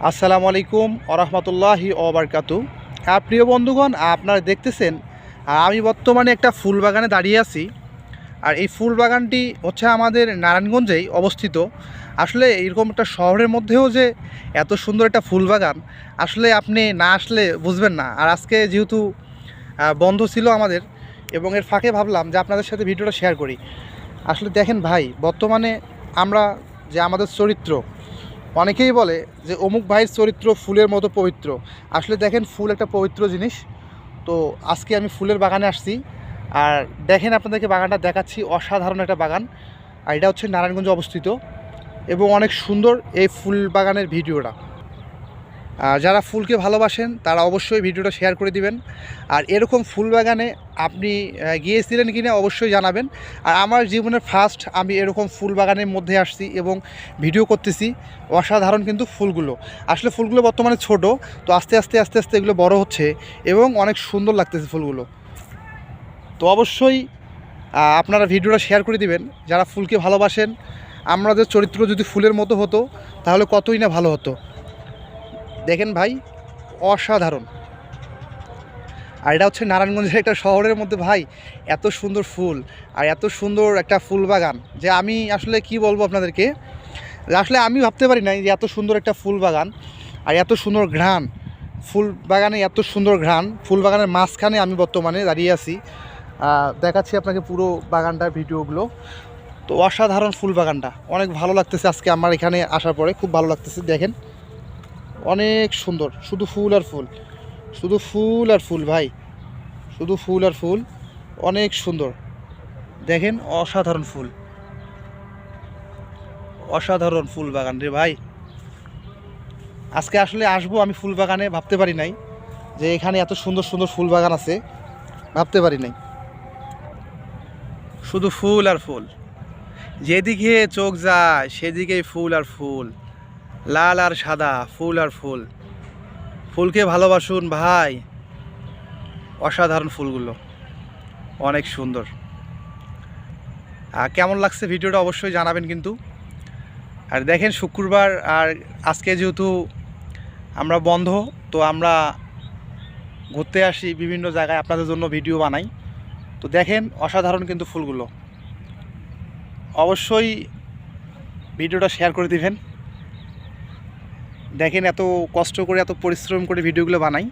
আসসালামু আলাইকুম ওরহমতুল্লাহি ওবারকাতু। প্রিয় বন্ধুগণ, আপনারা দেখতেছেন আমি বর্তমানে একটা ফুল বাগানে দাঁড়িয়ে আছি। আর এই ফুল বাগানটি হচ্ছে আমাদের নারায়ণগঞ্জেই অবস্থিত। আসলে এরকম একটা শহরের মধ্যেও যে এত সুন্দর একটা ফুল বাগান, আসলে আপনি না আসলে বুঝবেন না। আর আজকে যেহেতু বন্ধ ছিল আমাদের, এবং এর ফাঁকে ভাবলাম যে আপনাদের সাথে ভিডিওটা শেয়ার করি। আসলে দেখেন ভাই, বর্তমানে আমরা যে আমাদের চরিত্র, অনেকেই বলে যে অমুক ভাইয়ের চরিত্র ফুলের মতো পবিত্র। আসলে দেখেন, ফুল একটা পবিত্র জিনিস। তো আজকে আমি ফুলের বাগানে আসছি। আর দেখেন, আপনাদেরকে বাগানটা দেখাচ্ছি। অসাধারণ একটা বাগান। আর এটা হচ্ছে নারায়ণগঞ্জে অবস্থিত, এবং অনেক সুন্দর এই ফুল বাগানের ভিডিওটা। যারা ফুলকে ভালোবাসেন তারা অবশ্যই ভিডিওটা শেয়ার করে দিবেন। আর এরকম ফুল বাগানে আপনি গিয়েছিলেন কি না অবশ্যই জানাবেন। আর আমার জীবনের ফার্স্ট আমি এরকম ফুল বাগানের মধ্যে আসছি এবং ভিডিও করতেছি। অসাধারণ কিন্তু ফুলগুলো। আসলে ফুলগুলো বর্তমানে ছোট, তো আস্তে আস্তে আস্তে আস্তে এগুলো বড় হচ্ছে এবং অনেক সুন্দর লাগতেছে ফুলগুলো। তো অবশ্যই আপনারা ভিডিওটা শেয়ার করে দিবেন যারা ফুলকে ভালোবাসেন। আমাদের চরিত্র যদি ফুলের মতো হতো তাহলে কতই না ভালো হতো। দেখেন ভাই, অসাধারণ। আর এটা হচ্ছে নারায়ণগঞ্জের একটা শহরের মধ্যে ভাই, এত সুন্দর ফুল আর এত সুন্দর একটা ফুল বাগান যে আমি আসলে কি বলবো আপনাদেরকে। আসলে আমি ভাবতে পারি নাই যে এত সুন্দর একটা ফুল বাগান আর এত সুন্দর ঘ্রাণ। ফুল বাগানে এত সুন্দর ঘ্রাণ। ফুল বাগানের মাঝখানে আমি বর্তমানে দাঁড়িয়ে আছি। দেখাচ্ছি আপনাকে পুরো বাগানটার ভিডিওগুলো। তো অসাধারণ ফুল বাগানটা, অনেক ভালো লাগতেছে আজকে আমার এখানে আসার পরে। খুব ভালো লাগতেছে। দেখেন, অনেক সুন্দর, শুধু ফুল আর ফুল, শুধু ফুল আর ফুল ভাই, শুধু ফুল আর ফুল। অনেক সুন্দর। দেখেন, অসাধারণ ফুল, অসাধারণ ফুল বাগান রে ভাই। আজকে আসলে আসবো আমি ফুল বাগানে, ভাবতে পারি নাই যে এখানে এত সুন্দর সুন্দর ফুল বাগান আছে, ভাবতে পারি নাই। শুধু ফুল আর ফুল, যেদিকে চোখ যায় সেদিকেই ফুল আর ফুল, লাল আর সাদা, ফুল আর ফুল। ফুলকে ভালোবাসুন ভাই। অসাধারণ ফুলগুলো, অনেক সুন্দর। কেমন লাগছে ভিডিওটা অবশ্যই জানাবেন কিন্তু। আর দেখেন, শুক্রবার আর আজকে যেহেতু আমরা বন্ধ, তো আমরা ঘুরতে আসি বিভিন্ন জায়গায়, আপনাদের জন্য ভিডিও বানাই। তো দেখেন, অসাধারণ কিন্তু ফুলগুলো। অবশ্যই ভিডিওটা শেয়ার করে দিবেন। দেখেন, এত কষ্ট করে এত পরিশ্রম করে ভিডিওগুলো বানাই।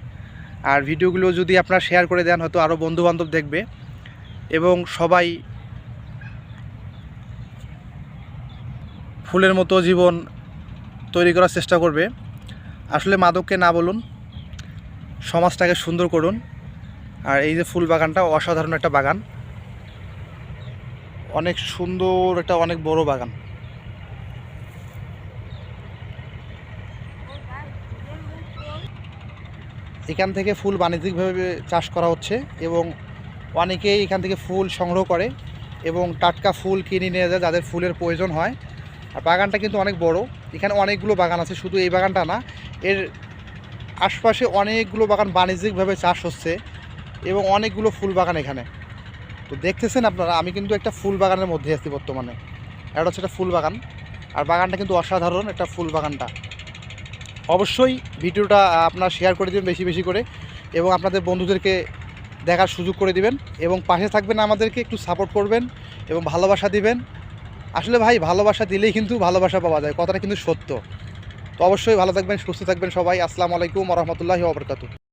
আর ভিডিওগুলো যদি আপনারা শেয়ার করে দেন, হয়তো আরও বন্ধুবান্ধব দেখবে এবং সবাই ফুলের মতো জীবন তৈরি করার চেষ্টা করবে। আসলে মাদককে না বলুন, সমাজটাকে সুন্দর করুন। আর এই যে ফুল বাগানটা, অসাধারণ একটা বাগান, অনেক সুন্দর একটা অনেক বড় বাগান। এখান থেকে ফুল বাণিজ্যিকভাবে চাষ করা হচ্ছে এবং অনেকেই এখান থেকে ফুল সংগ্রহ করে এবং টাটকা ফুল কিনে নিয়ে যায় যাদের ফুলের প্রয়োজন হয়। আর বাগানটা কিন্তু অনেক বড়। এখানে অনেকগুলো বাগান আছে, শুধু এই বাগানটা না, এর আশপাশে অনেকগুলো বাগান বাণিজ্যিকভাবে চাষ হচ্ছে এবং অনেকগুলো ফুল বাগান এখানে। তো দেখতেছেন আপনারা, আমি কিন্তু একটা ফুল বাগানের মধ্যে আছি বর্তমানে। এটা হচ্ছে একটা ফুল বাগান, আর বাগানটা কিন্তু অসাধারণ একটা ফুল বাগানটা। অবশ্যই ভিডিওটা আপনারা শেয়ার করে দেবেন বেশি বেশি করে, এবং আপনাদের বন্ধুদেরকে দেখার সুযোগ করে দিবেন, এবং পাশে থাকবেন, আমাদেরকে একটু সাপোর্ট করবেন এবং ভালোবাসা দিবেন। আসলে ভাই, ভালোবাসা দিলেই কিন্তু ভালোবাসা পাওয়া যায়, কথাটা কিন্তু সত্য। তো অবশ্যই ভালো থাকবেন, সুস্থ থাকবেন সবাই। আসসালামু আলাইকুম ওয়া রাহমাতুল্লাহি ওয়া বারাকাতুহু।